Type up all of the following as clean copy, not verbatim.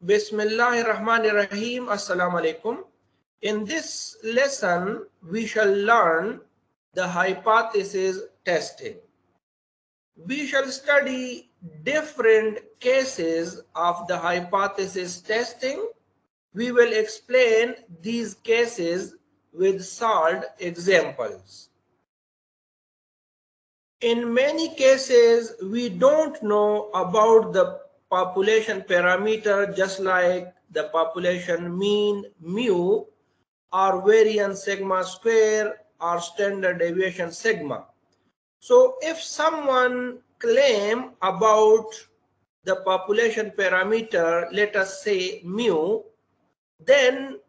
Bismillahirrahmanirrahim. Assalamu alaikum. In this lesson, we shall learn the hypothesis testing. We shall study different cases of the hypothesis testing. We will explain these cases with solved examples. In many cases, we don't know about the population parameter, just like the population mean mu or variance sigma square or standard deviation sigma. So if someone claim about the population parameter, let us say mu, then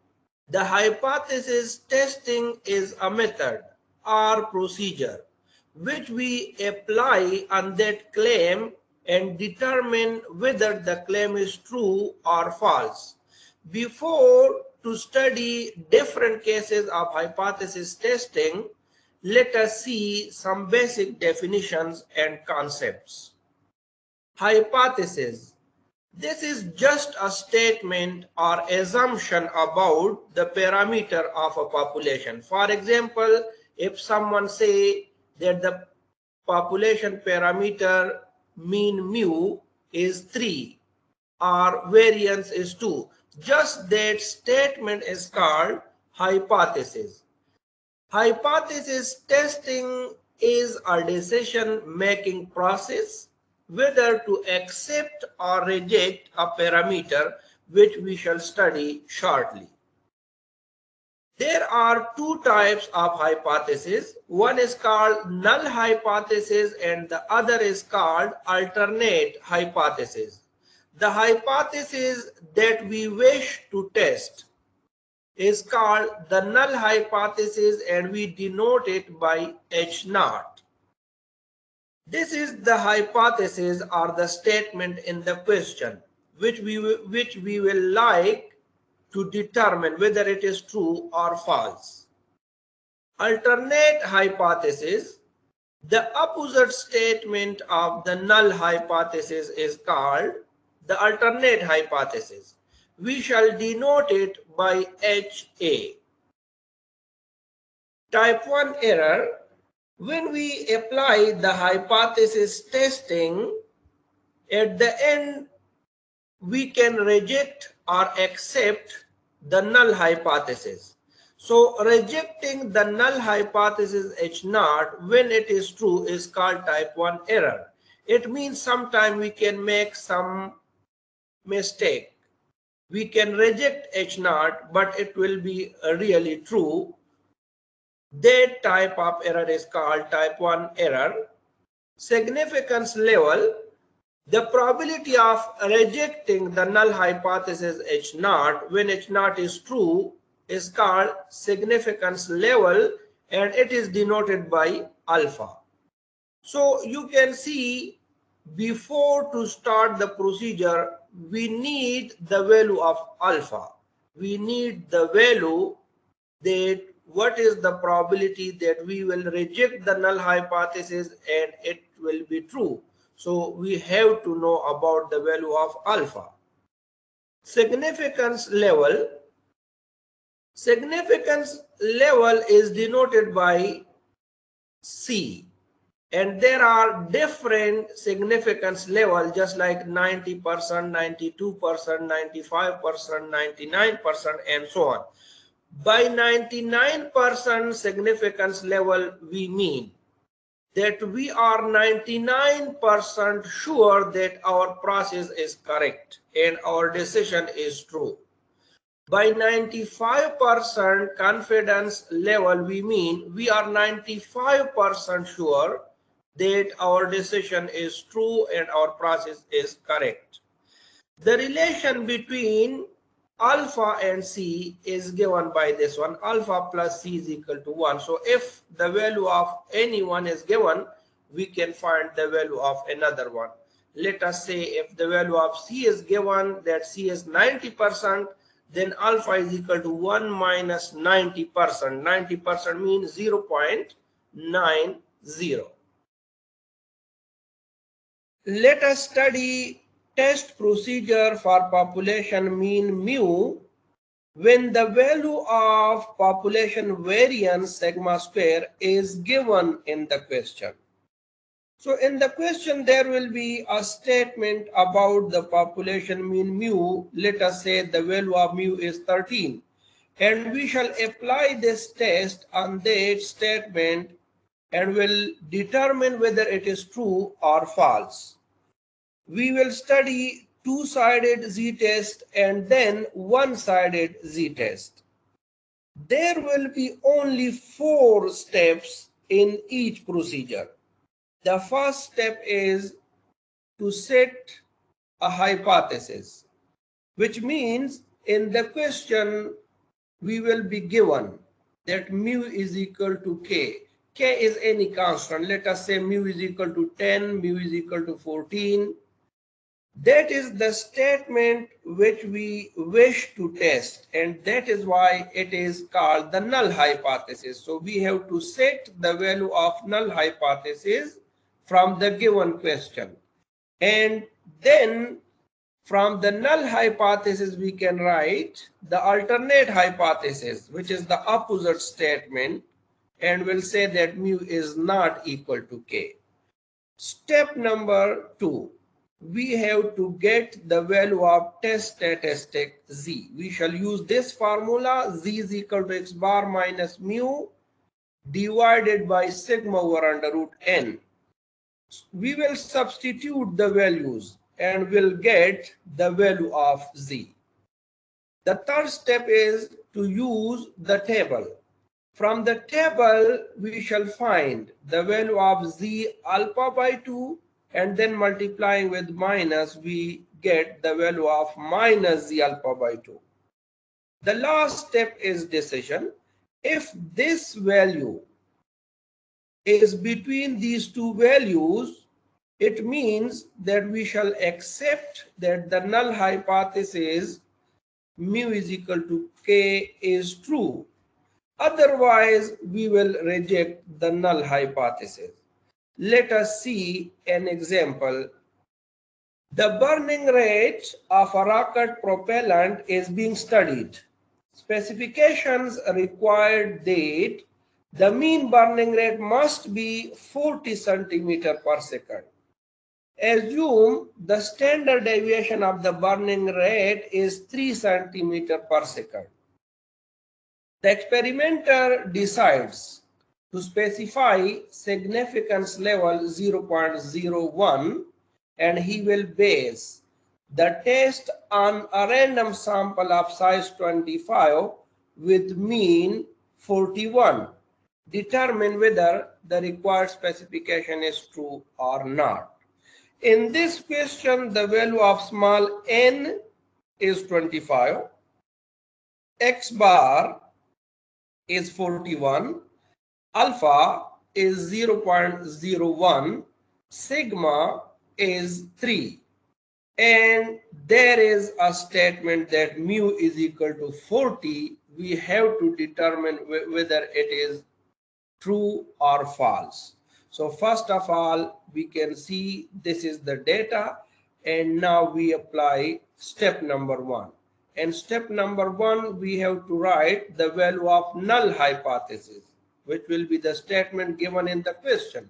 the hypothesis testing is a method or procedure which we apply on that claim and determine whether the claim is true or false. Before to study different cases of hypothesis testing, let us see some basic definitions and concepts. Hypothesis. This is just a statement or assumption about the parameter of a population. For example, if someone say that the population parameter mean mu is 3 or variance is 2, just that statement is called hypothesis. Hypothesis testing is a decision-making process whether to accept or reject a parameter, which we shall study shortly. There are two types of hypothesis. One is called null hypothesis and the other is called alternate hypothesis. The hypothesis that we wish to test is called the null hypothesis and we denote it by H naught. This is the hypothesis or the statement in the question which we will like to determine whether it is true or false. Alternate hypothesis, the opposite statement of the null hypothesis is called the alternate hypothesis. We shall denote it by HA. Type 1 error. When we apply the hypothesis testing, at the end we can reject or accept the null hypothesis. So rejecting the null hypothesis H naught when it is true is called type 1 error. It means sometimes we can make some mistake. We can reject H naught, but it will be really true. That type of error is called type 1 error. Significance level, the probability of rejecting the null hypothesis H naught when H naught is true is called significance level and it is denoted by alpha. So you can see before to start the procedure, we need the value of alpha. We need the value that what is the probability that we will reject the null hypothesis and it will be true. So we have to know about the value of alpha. Significance level. Significance level is denoted by C. And there are different significance level just like 90%, 92%, 95%, 99% and so on. By 99% significance level, we mean that we are 99% sure that our process is correct and our decision is true. By 95% confidence level, we mean we are 95% sure that our decision is true and our process is correct. The relation between alpha and C is given by this one. Alpha plus C is equal to 1. So if the value of any one is given, we can find the value of another one. Let us say if the value of C is given, that C is 90%, then alpha is equal to 1 minus 90%. 90% means 0.90. Let us study test procedure for population mean mu when the value of population variance sigma square is given in the question. So in the question, there will be a statement about the population mean mu. Let us say the value of mu is 13. And we shall apply this test on that statement and will determine whether it is true or false. We will study two-sided z-test and then one-sided z-test. There will be only 4 steps in each procedure. The first step is to set a hypothesis, which means in the question we will be given that mu is equal to k. K is any constant. Let us say mu is equal to 10, mu is equal to 14. That is the statement which we wish to test, and that is why it is called the null hypothesis. So we have to set the value of null hypothesis from the given question, and then from the null hypothesis we can write the alternate hypothesis, which is the opposite statement, and we'll say that mu is not equal to k. Step number 2. We have to get the value of test statistic z. We shall use this formula. Z is equal to x bar minus mu divided by sigma over under root n. We will substitute the values and will get the value of z. The third step is to use the table. From the table, we shall find the value of z alpha by 2, and then multiplying with minus, we get the value of minus z alpha by 2. The last step is decision. If this value is between these two values, it means that we shall accept that the null hypothesis mu is equal to k is true. Otherwise, we will reject the null hypothesis. Let us see an example. The burning rate of a rocket propellant is being studied. Specifications required that the mean burning rate must be 40 centimeter per second. Assume the standard deviation of the burning rate is 3 centimeter per second. The experimenter decides to specify significance level 0.01, and he will base the test on a random sample of size 25 with mean 41. Determine whether the required specification is true or not. In this question, the value of small n is 25, x bar is 41, alpha is 0.01, sigma is 3, and there is a statement that mu is equal to 40. We have to determine whether it is true or false. So first of all, we can see this is the data, and now we apply step number 1. And step number 1, we have to write the value of null hypothesis, which will be the statement given in the question.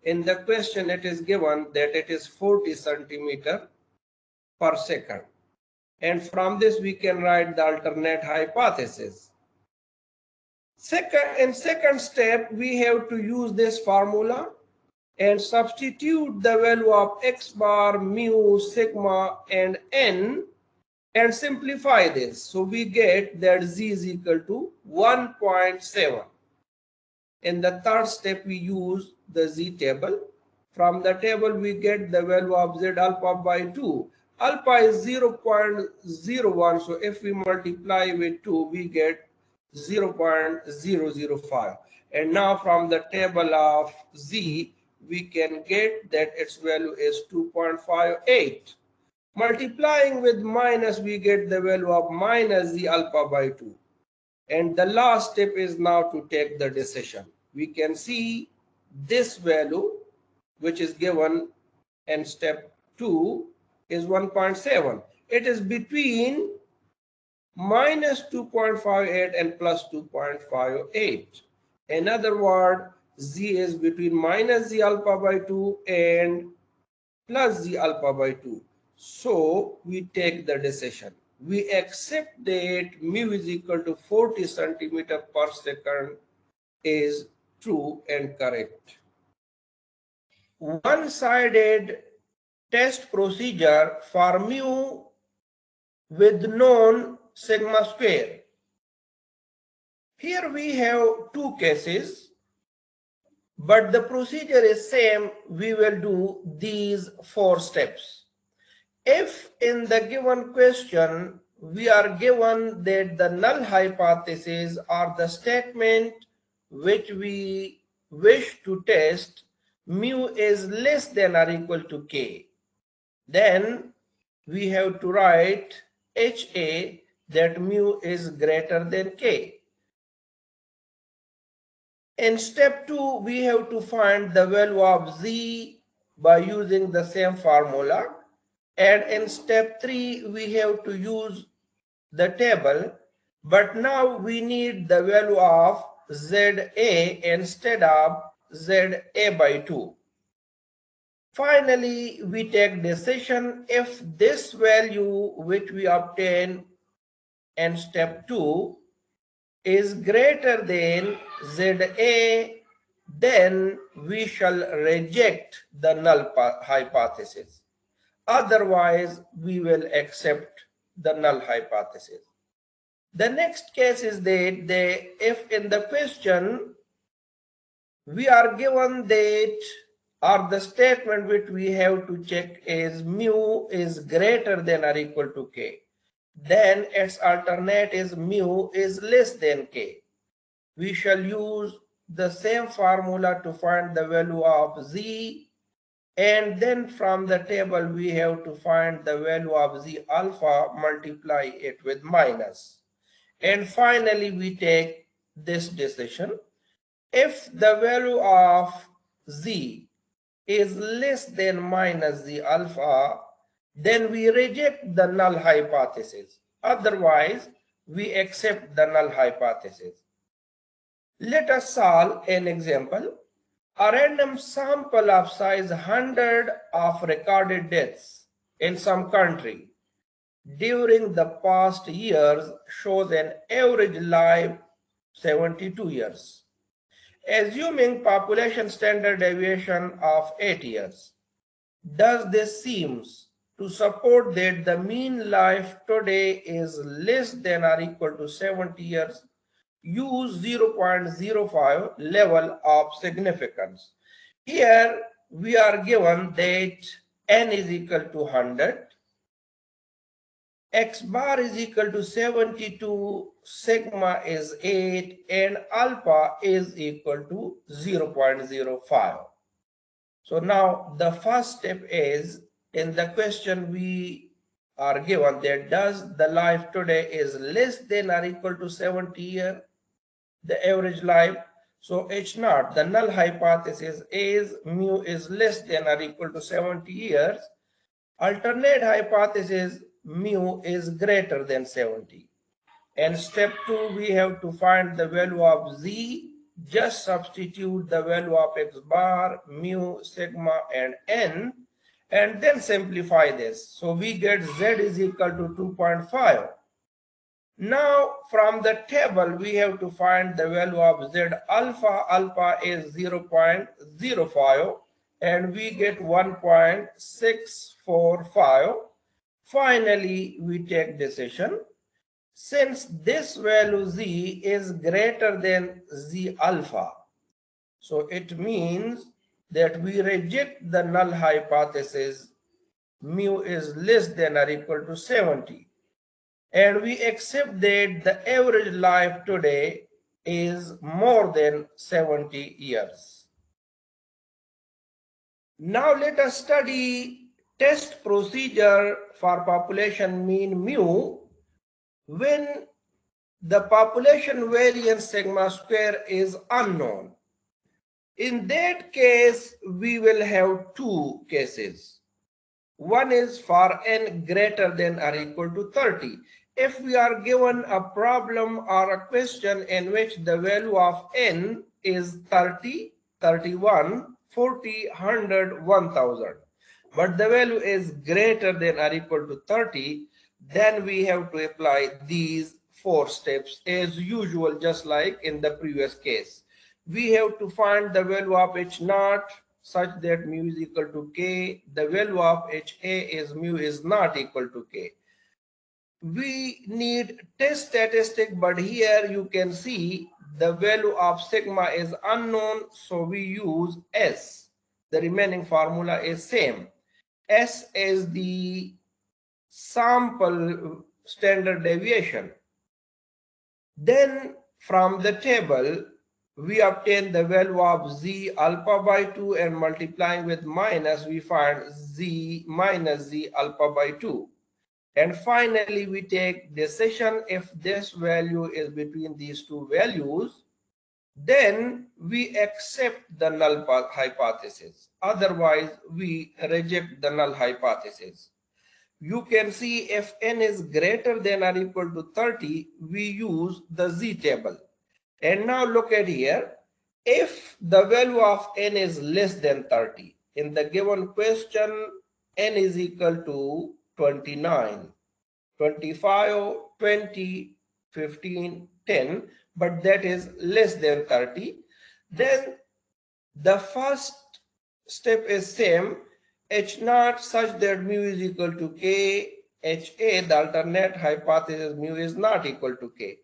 In the question, it is given that it is 40 centimeter per second. And from this, we can write the alternate hypothesis. In second step, we have to use this formula and substitute the value of x bar, mu, sigma, and n, and simplify this. So we get that z is equal to 1.7. In the third step, we use the z table. From the table, we get the value of z alpha by 2. Alpha is 0.01. So if we multiply with 2, we get 0.005. And now from the table of z, we can get that its value is 2.58. Multiplying with minus, we get the value of minus z alpha by 2. And the last step is now to take the decision. We can see this value, which is given in step 2, is 1.7. It is between minus 2.58 and plus 2.58. In other words, z is between minus z alpha by 2 and plus z alpha by 2. So we take the decision. We accept that mu is equal to 40 centimeter per second is true and correct. One-sided test procedure for mu with known sigma square. Here we have two cases, but the procedure is same. We will do these 4 steps. If in the given question we are given that the null hypothesis or the statement which we wish to test mu is less than or equal to k, then we have to write HA that mu is greater than k. In step 2, we have to find the value of z by using the same formula. And in step 3, we have to use the table, but now we need the value of ZA instead of ZA by 2. Finally, we take decision if this value which we obtain in step 2 is greater than ZA, then we shall reject the null hypothesis. Otherwise, we will accept the null hypothesis. The next case is that if in the question we are given that or the statement which we have to check is mu is greater than or equal to k, then its alternate is mu is less than k. We shall use the same formula to find the value of z, and then from the table we have to find the value of z alpha, multiply it with minus, and finally we take this decision. If the value of z is less than minus z alpha, then we reject the null hypothesis. Otherwise, we accept the null hypothesis. Let us solve an example. A random sample of size 100 of recorded deaths in some country during the past years shows an average life 72 years. Assuming population standard deviation of 8 years, does this seems to support that the mean life today is less than or equal to 70 years? Use 0.05 level of significance. Here we are given that n is equal to 100, x bar is equal to 72, sigma is 8, and alpha is equal to 0.05. So now the first step is, in the question we are given that does the life today is less than or equal to 70 years, the average life. So H naught, the null hypothesis is mu is less than or equal to 70 years. Alternate hypothesis, mu is greater than 70. And step 2, we have to find the value of z. Just substitute the value of x bar, mu, sigma, and n, and then simplify this. So we get z is equal to 2.5. Now from the table we have to find the value of z alpha. Alpha is 0.05 and we get 1.645. Finally we take decision. Since this value z is greater than z alpha, so it means that we reject the null hypothesis mu is less than or equal to 70. And we accept that the average life today is more than 70 years. Now let us study test procedure for population mean mu when the population variance sigma square is unknown. In that case, we will have two cases. one is for n greater than or equal to 30. If we are given a problem or a question in which the value of n is 30, 31, 40, 100, 1000, but the value is greater than or equal to 30, then we have to apply these 4 steps as usual, just like in the previous case. We have to find the value of h naught such that mu is equal to k. The value of ha is mu is not equal to k. We need test statistic, but here you can see the value of sigma is unknown, so we use S. The remaining formula is same. S is the sample standard deviation. Then from the table, we obtain the value of z alpha by 2, and multiplying with minus, we find z minus z alpha by 2. And finally, we take decision. If this value is between these two values, then we accept the null hypothesis. Otherwise, we reject the null hypothesis. You can see if n is greater than or equal to 30, we use the z table. And now look at here. If the value of n is less than 30, in the given question, n is equal to 29, 25, 20, 15, 10, but that is less than 30, then the first step is same. H naught such that mu is equal to k. Ha, the alternate hypothesis, mu is not equal to k.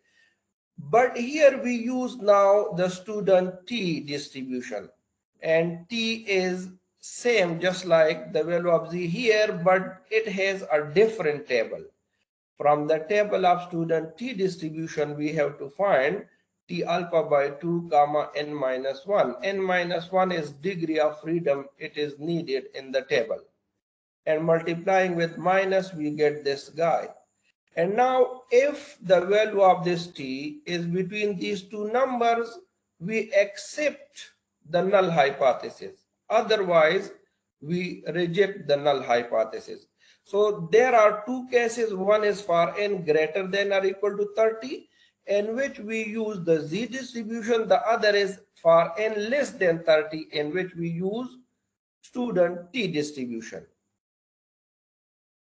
But here we use now the student t distribution, and t is same just like the value of z here, but it has a different table. From the table of student t distribution, we have to find t alpha by 2 comma n minus 1. N minus 1 is degree of freedom it is needed in the table. And multiplying with minus, we get this guy. And now if the value of this t is between these two numbers, we accept the null hypothesis. Otherwise, we reject the null hypothesis. So there are two cases. One is for n greater than or equal to 30, in which we use the z distribution. The other is for n less than 30, in which we use student t distribution.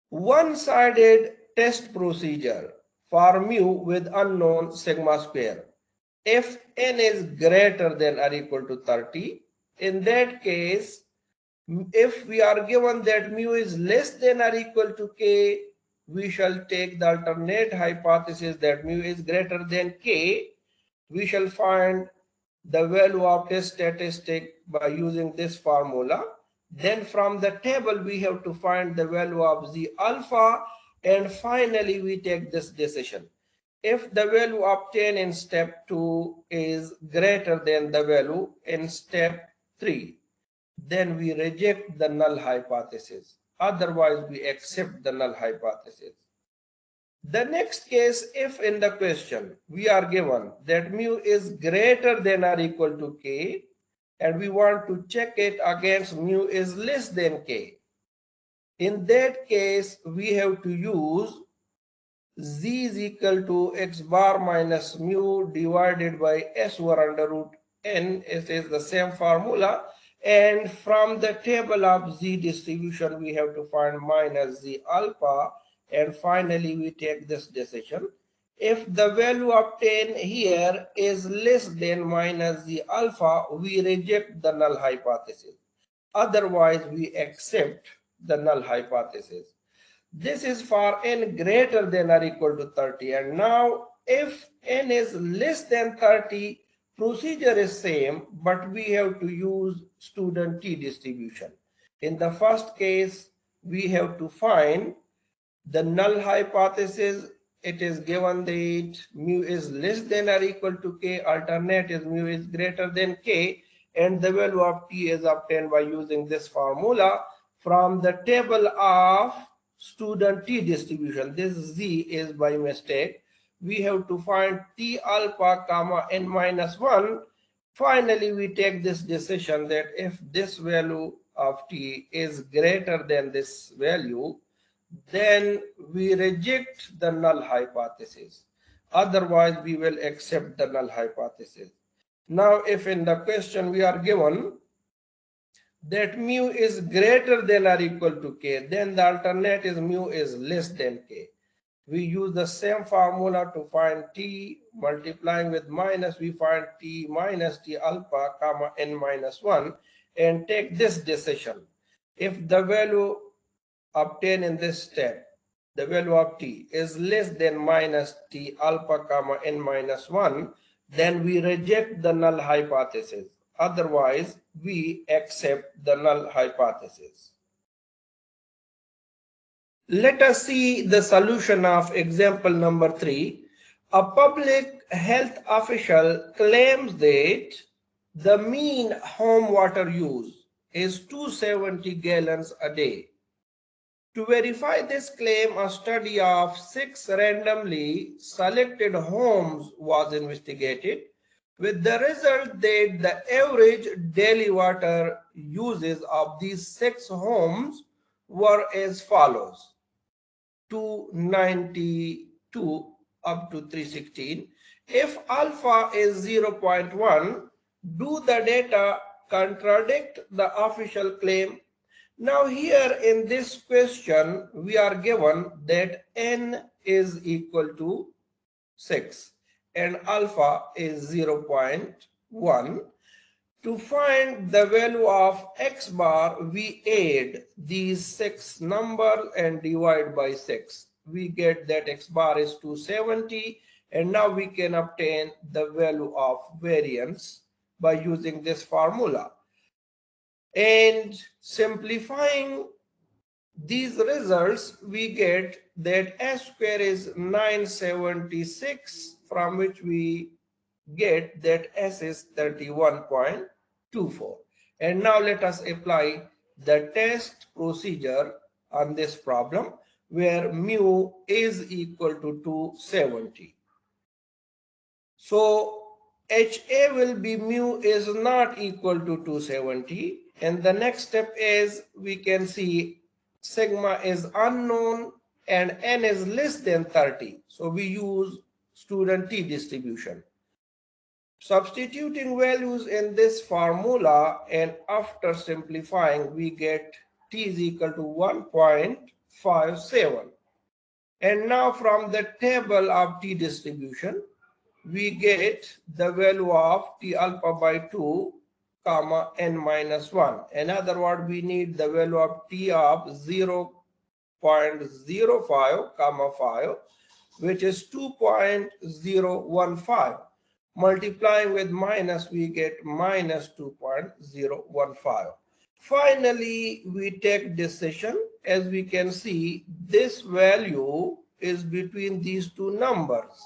One-sided test procedure for mu with unknown sigma square. If n is greater than or equal to 30, in that case, if we are given that mu is less than or equal to k, we shall take the alternate hypothesis that mu is greater than k. We shall find the value of test statistic by using this formula. Then from the table, we have to find the value of z alpha, and finally we take this decision. If the value obtained in step 2 is greater than the value in step 3, then we reject the null hypothesis. Otherwise, we accept the null hypothesis. The next case, if in the question we are given that mu is greater than or equal to k, and we want to check it against mu is less than k. In that case, we have to use z is equal to x bar minus mu divided by s over under root n. It is the same formula. And from the table of z distribution, we have to find minus z alpha. And finally, we take this decision. If the value obtained here is less than minus z alpha, we reject the null hypothesis. Otherwise, we accept the null hypothesis. This is for n greater than or equal to 30. And now, if n is less than 30, procedure is same, but we have to use student t distribution. In the first case, we have to find the null hypothesis. It is given that mu is less than or equal to k, alternate is mu is greater than k, and the value of t is obtained by using this formula from the table of student t distribution. This z is by mistake. We have to find t alpha comma n minus 1. Finally, we take this decision that if this value of t is greater than this value, then we reject the null hypothesis. Otherwise, we will accept the null hypothesis. Now, if in the question we are given that mu is greater than or equal to k, then the alternate is mu is less than k. We use the same formula to find t, multiplying with minus, we find t minus t alpha comma n minus 1 and take this decision. If the value obtained in this step, the value of t is less than minus t alpha comma n minus 1, then we reject the null hypothesis. Otherwise, we accept the null hypothesis. Let us see the solution of example number 3. A public health official claims that the mean home water use is 270 gallons a day. To verify this claim, a study of 6 randomly selected homes was investigated, with the result that the average daily water uses of these 6 homes were as follows: 292 up to 316. If alpha is 0.1, do the data contradict the official claim? Now here in this question, we are given that n is equal to 6 and alpha is 0.1. To find the value of x bar, we add these 6 numbers and divide by 6. We get that x bar is 270, and now we can obtain the value of variance by using this formula. And simplifying these results, we get that s square is 976, from which we get that s is 31.24. And now let us apply the test procedure on this problem, where mu is equal to 270. So HA will be mu is not equal to 270. And the next step is, we can see sigma is unknown and n is less than 30. So we use student t distribution. Substituting values in this formula, and after simplifying, we get t is equal to 1.57. And now from the table of t distribution, we get the value of t alpha by 2 comma n minus 1. In other words, we need the value of t of 0.05 comma 5, which is 2.015. Multiplying with minus, we get minus 2.015. Finally, we take decision. As we can see, this value is between these two numbers.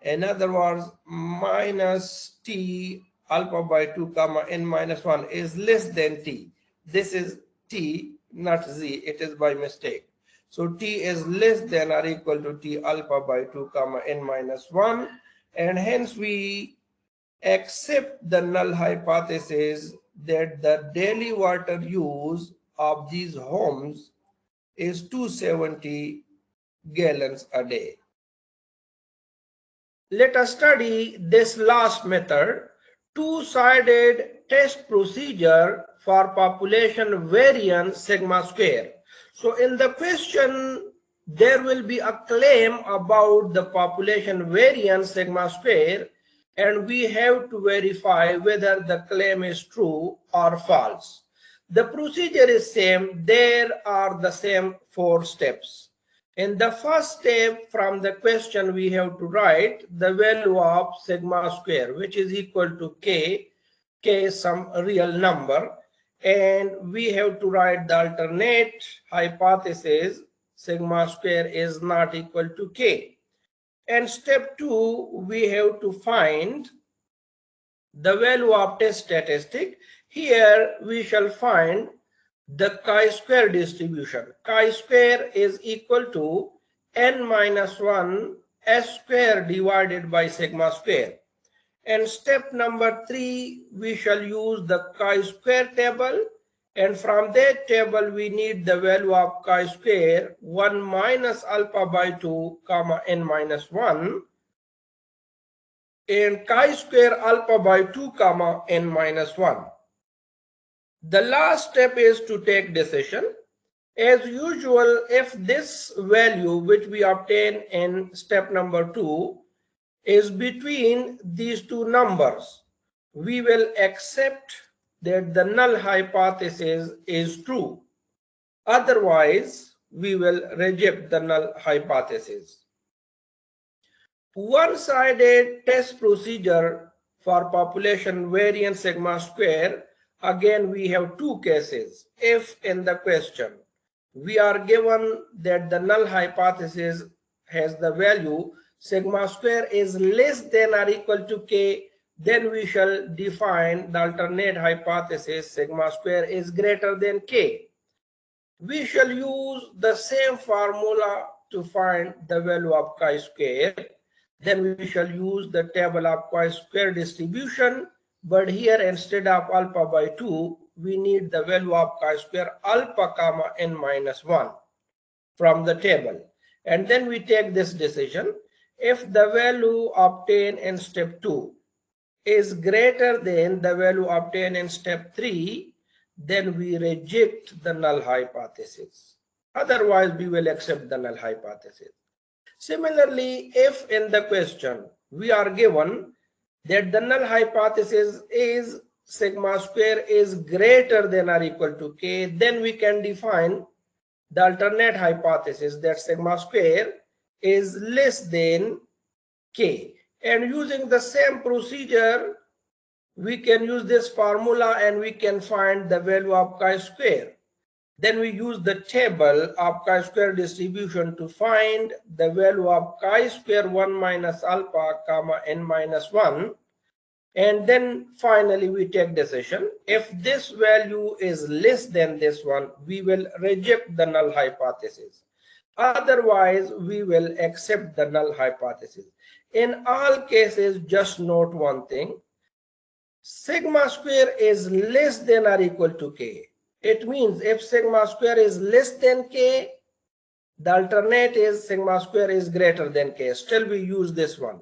In other words, minus t alpha by 2 comma n minus 1 is less than t. This is t, not z. It is by mistake. So t is less than or equal to t alpha by 2 comma n minus 1. And hence we accept the null hypothesis that the daily water use of these homes is 270 gallons a day. Let us study this last method, two-sided test procedure for population variance sigma square. So in the question, there will be a claim about the population variance sigma square, and we have to verify whether the claim is true or false. The procedure is same. There are the same 4 steps. In the first step, from the question, we have to write the value of sigma square, which is equal to k is some real number, and we have to write the alternate hypothesis, sigma square is not equal to k. And step 2, we have to find the value of test statistic. Here we shall find the chi-square distribution. Chi-square is equal to n minus 1 s square divided by sigma square. And step number 3, we shall use the chi-square table, And from that table, we need the value of chi-square 1 minus alpha by 2 comma n minus 1 and chi-square alpha by 2 comma n minus 1. The last step is to take decision. As usual, if this value which we obtain in step number 2 is between these two numbers, we will accept that the null hypothesis is true. Otherwise, we will reject the null hypothesis. One-sided test procedure for population variance sigma square. Again, we have two cases. If in the question we are given that the null hypothesis has the value sigma square is less than or equal to k, then we shall define the alternate hypothesis sigma square is greater than k. We shall use the same formula to find the value of chi-square. Then we shall use the table of chi-square distribution, but here instead of alpha by 2, we need the value of chi-square alpha comma n minus 1 from the table. And then we take this decision. If the value obtained in step 2 is greater than the value obtained in step 3, then we reject the null hypothesis. Otherwise, we will accept the null hypothesis. Similarly, if in the question we are given that the null hypothesis is sigma square is greater than or equal to k, then we can define the alternate hypothesis that sigma square is less than k. And using the same procedure, we can use this formula and we can find the value of chi-square. Then we use the table of chi-square distribution to find the value of chi-square 1 minus alpha comma n minus 1. And then finally we take decision. If this value is less than this one, we will reject the null hypothesis. Otherwise, we will accept the null hypothesis. In all cases, just note one thing. Sigma square is less than or equal to k. It means if sigma square is less than k, the alternate is sigma square is greater than k. Still we use this one.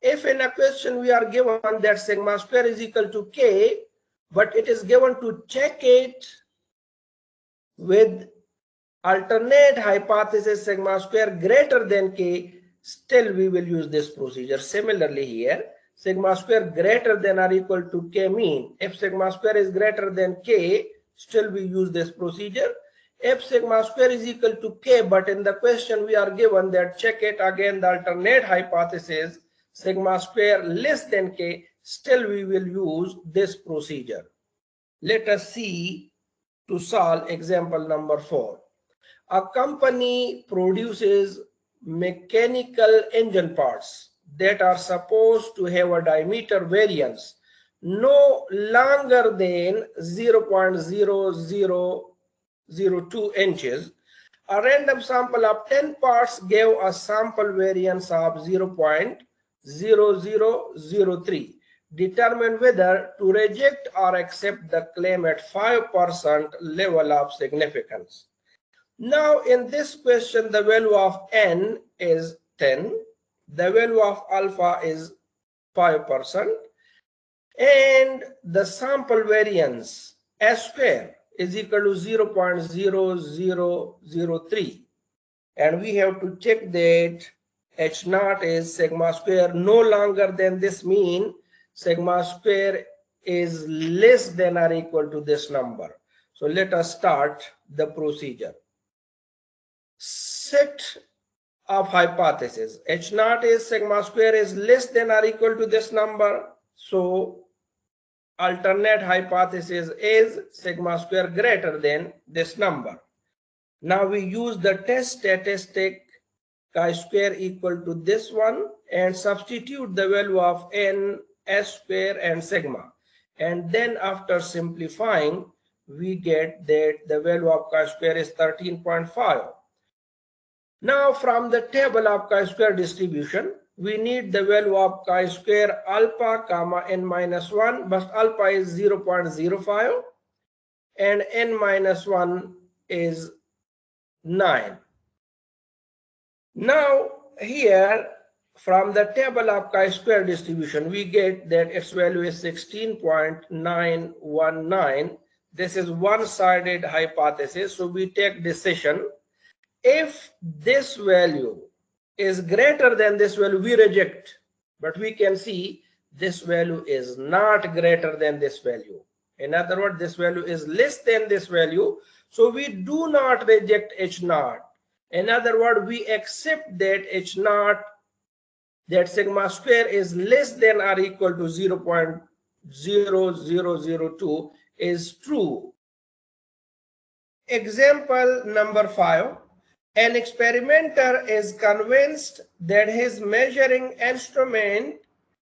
If in a question we are given that sigma square is equal to k, but it is given to check it with alternate hypothesis sigma square greater than k, still we will use this procedure. Similarly here, sigma square greater than or equal to k mean if sigma square is greater than k, still we use this procedure. If sigma square is equal to k, but in the question we are given that check it again the alternate hypothesis sigma square less than k, still we will use this procedure. Let us see to solve example number 4. A company produces mechanical engine parts that are supposed to have a diameter variance no longer than 0.0002 inches. A random sample of 10 parts gave a sample variance of 0.0003. Determine whether to reject or accept the claim at 5% level of significance. Now in this question, the value of n is 10, the value of alpha is 5%, and the sample variance S square is equal to 0.0003. And we have to check that H naught is sigma square no longer than this mean sigma square is less than or equal to this number. So let us start the procedure. Set of hypothesis. H naught is sigma square is less than or equal to this number. So alternate hypothesis is sigma square greater than this number. Now we use the test statistic chi-square equal to this one and substitute the value of n, S square and sigma. And then after simplifying, we get that the value of chi-square is 13.5. Now from the table of chi-square distribution, we need the value of chi-square alpha comma n minus 1, but alpha is 0.05 and n minus 1 is 9. Now here from the table of chi-square distribution we get that its value is 16.919. This is one-sided hypothesis, so we take decision. If this value is greater than this value, we reject, but we can see this value is not greater than this value. In other words, this value is less than this value, so we do not reject h naught. In other words, we accept that h naught, that sigma square is less than or equal to 0.0002 is true. Example number 5. An experimenter is convinced that his measuring instrument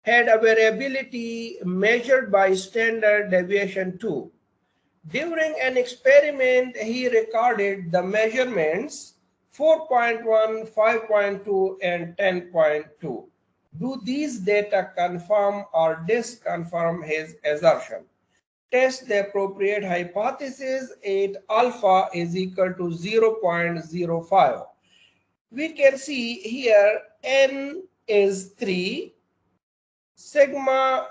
had a variability measured by standard deviation 2. During an experiment, he recorded the measurements 4.1, 5.2, and 10.2. Do these data confirm or disconfirm his assertion? Test the appropriate hypothesis at alpha is equal to 0.05. We can see here n is 3, sigma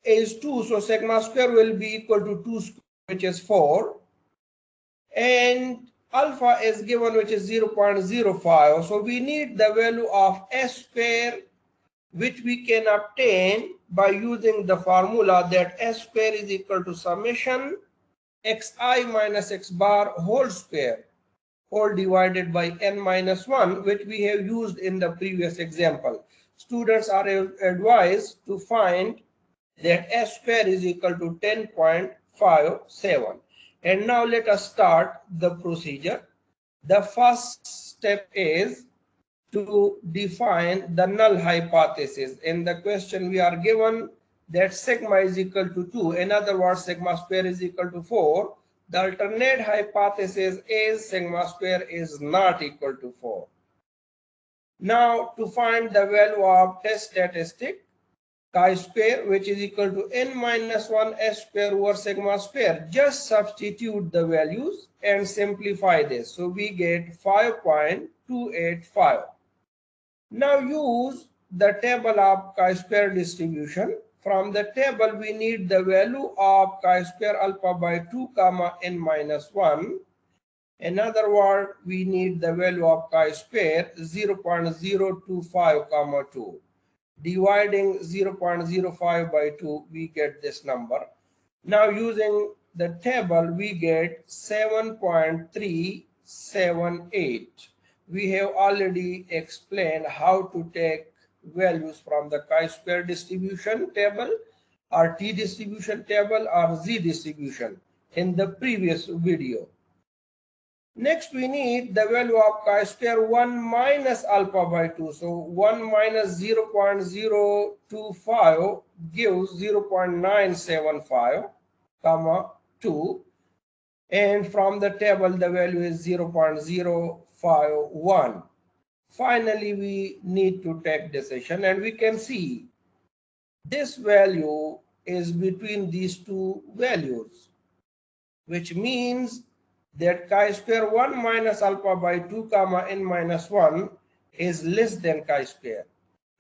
is 2, so sigma square will be equal to 2 square, which is 4, and alpha is given, which is 0.05. So we need the value of s square, which we can obtain by using the formula that s square is equal to summation xi minus x bar whole square whole divided by n minus 1, which we have used in the previous example. Students are advised to find that s square is equal to 10.57. And now let us start the procedure. The first step is to define the null hypothesis. In the question we are given that sigma is equal to 2. In other words, sigma square is equal to 4. The alternate hypothesis is sigma square is not equal to 4. Now to find the value of test statistic chi-square, which is equal to n minus 1 s square over sigma square, just substitute the values and simplify this. So we get 5.285. Now use the table of chi-square distribution. From the table we need the value of chi-square alpha by 2 comma n minus 1. In other words, we need the value of chi-square 0.025 comma 2. Dividing 0.05 by 2, we get this number. Now using the table we get 7.378. We have already explained how to take values from the chi-square distribution table or t distribution table or z distribution in the previous video. Next we need the value of chi-square 1 minus alpha by 2. So 1 minus 0.025 gives 0.975 comma 2. And from the table the value is 0.051. Finally we need to take decision, and we can see this value is between these two values, which means that chi-square 1 minus alpha by 2 comma n minus 1 is less than chi-square,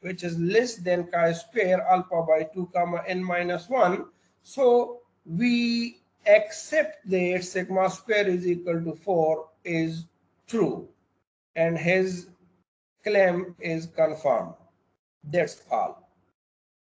which is less than chi-square alpha by 2 comma n minus 1. So we accept that sigma square is equal to 4 is true, and his claim is confirmed. That's all.